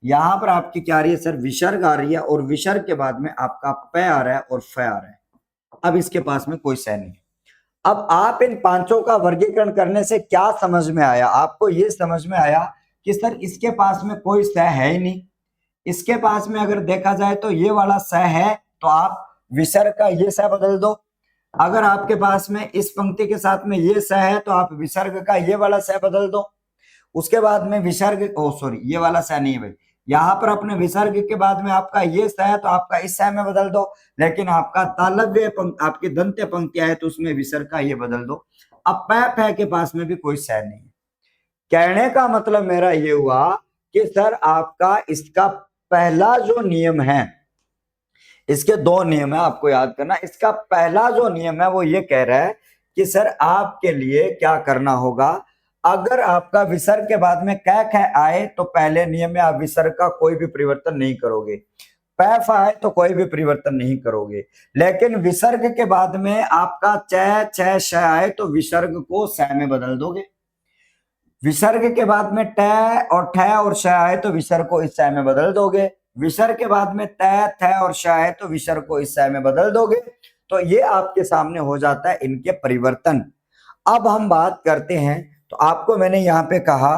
यहां पर आपकी क्या आ रही है सर विसर्ग आ रही है, और विसर्ग के बाद में आपका प आ रहा है और फ आ रहा है। अब इसके पास में कोई सह नहीं। अब आप इन पांचों का वर्गीकरण करने से क्या समझ में आया? आपको ये समझ में आया कि सर इसके पास में कोई सह है ही नहीं। इसके पास में अगर देखा जाए तो ये वाला स है तो आप विसर्ग का ये स बदल दो। अगर आपके पास में इस पंक्ति के साथ में ये स है तो आप विसर्ग का ये वाला स बदल दो। उसके बाद में विसर्ग सॉरी ये वाला स नहीं है भाई, यहाँ पर अपने विसर्ग के बाद में आपका ये स है तो आपका इस स में बदल दो। लेकिन आपका तालव्य आपकी दंत्य पंक्तियां है तो उसमें विसर्ग का ये बदल दो। अब पै के पास में भी कोई स नहीं है। कहने का मतलब मेरा ये हुआ कि सर आपका इसका पहला जो नियम है, इसके 2 नियम है आपको याद करना। इसका पहला जो नियम है वो ये कह रहा है कि सर आपके लिए क्या करना होगा। अगर आपका विसर्ग के बाद में कै ख आए तो पहले नियम में आप विसर्ग का कोई भी परिवर्तन नहीं करोगे, पैफ आए तो कोई भी परिवर्तन नहीं करोगे। लेकिन विसर्ग के बाद में आपका च छ श आए तो विसर्ग को स में बदल दोगे। विसर्ग के बाद में ट और ठ और श आए तो विसर्ग को इस स में बदल दोगे। विसर्ग के बाद में त थ और श आए तो विसर्ग को इस स में बदल दोगे। तो ये आपके सामने हो जाता है इनके परिवर्तन। अब हम बात करते हैं, तो आपको मैंने यहाँ पे कहा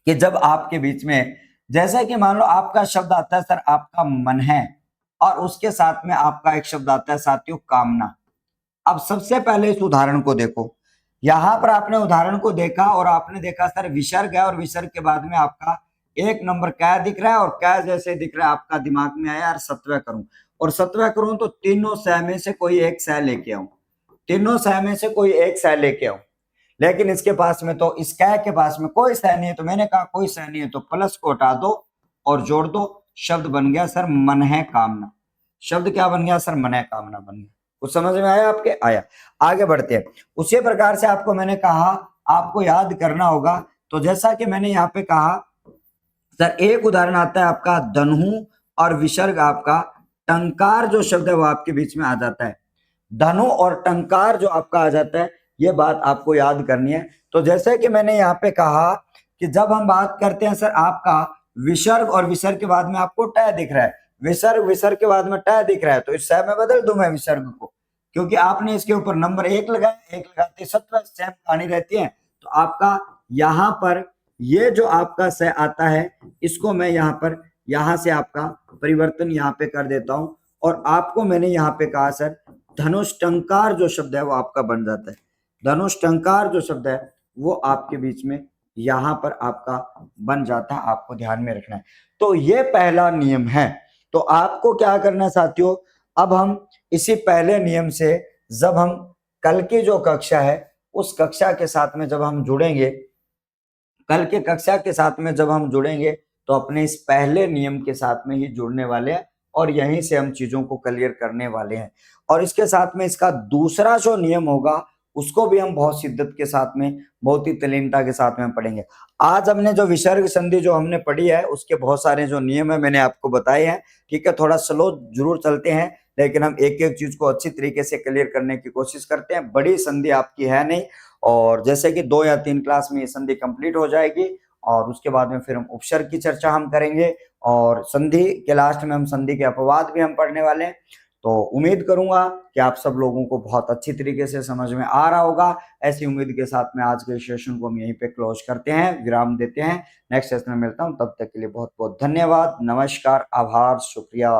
कि जब आपके बीच में, जैसा कि मान लो आपका शब्द आता है सर आपका मन है, और उसके साथ में आपका एक शब्द आता है साथियों कामना। अब सबसे पहले इस उदाहरण को देखो, यहां पर आपने उदाहरण को देखा और आपने देखा सर विसर्ग है और विसर्ग के बाद में आपका एक नंबर क्या दिख रहा है, और क्या जैसे दिख रहा है आपका दिमाग में आया यार सत्वय करूं, और सत्वय करूं तो तीनों सह में से कोई एक सह लेके आऊं, तीनों सह में से कोई एक सह लेके आऊं। लेकिन इसके पास में तो इस कै के पास में कोई सह नहीं है, तो मैंने कहा कोई सह नहीं है तो प्लस को हटा दो और जोड़ दो, शब्द बन गया सर मन है कामना। शब्द क्या बन गया सर, मन है कामना बन गया। कुछ समझ में आया आपके? आया। आगे बढ़ते हैं। उसी प्रकार से आपको मैंने कहा आपको याद करना होगा, तो जैसा कि मैंने यहाँ पे कहा सर एक उदाहरण आता है आपका धनु और विसर्ग आपका टंकार जो शब्द है वो आपके बीच में आ जाता है। धनु और टंकार जो आपका आ जाता है, ये बात आपको याद करनी है। तो जैसे कि मैंने यहाँ पे कहा कि जब हम बात करते हैं सर आपका विसर्ग और विसर्ग के बाद में आपको ट दिख रहा है, विसर्ग के बाद में ट दिख रहा है, तो इस स में बदल दूं मैं विसर्ग को, क्योंकि आपने इसके ऊपर नंबर एक लगाया, एक लगाते सत्व सेम कहानी रहती है। तो आपका यहाँ पर ये जो आपका स आता है, इसको मैं यहाँ पर यहाँ से आपका परिवर्तन यहाँ पे कर देता हूं, और आपको मैंने यहाँ पे कहा सर धनुष टंकार जो शब्द है वो आपका बन जाता है। धनुष टंकार जो शब्द है वो आपके बीच में यहां पर आपका बन जाता है, आपको ध्यान में रखना है। तो ये पहला नियम है। तो आपको क्या करना है साथियों, अब हम इसी पहले नियम से जब हम कल की जो कक्षा है उस कक्षा के साथ में जब हम जुड़ेंगे, कल के कक्षा के साथ में जब हम जुड़ेंगे तो अपने इस पहले नियम के साथ में ही जुड़ने वाले हैं, और यहीं से हम चीजों को क्लियर करने वाले हैं। और इसके साथ में इसका दूसरा जो नियम होगा उसको भी हम बहुत शिद्दत के साथ में, बहुत ही तल्लीनता के साथ में पढ़ेंगे। आज हमने जो विसर्ग संधि जो हमने पढ़ी है उसके बहुत सारे जो नियम है मैंने आपको बताए हैं। ठीक है, थोड़ा स्लो जरूर चलते हैं, लेकिन हम एक एक चीज को अच्छी तरीके से क्लियर करने की कोशिश करते हैं। बड़ी संधि आपकी है नहीं, और जैसे कि 2 या 3 क्लास में ये संधि कंप्लीट हो जाएगी, और उसके बाद में फिर हम उपसर्ग की चर्चा हम करेंगे, और संधि के लास्ट में हम संधि के अपवाद भी हम पढ़ने वाले हैं। तो उम्मीद करूंगा कि आप सब लोगों को बहुत अच्छी तरीके से समझ में आ रहा होगा। ऐसी उम्मीद के साथ में आज के सेशन को हम यहीं पे क्लोज करते हैं, विराम देते हैं। नेक्स्ट सेशन में मिलता हूं, तब तक के लिए बहुत बहुत धन्यवाद, नमस्कार, आभार, शुक्रिया।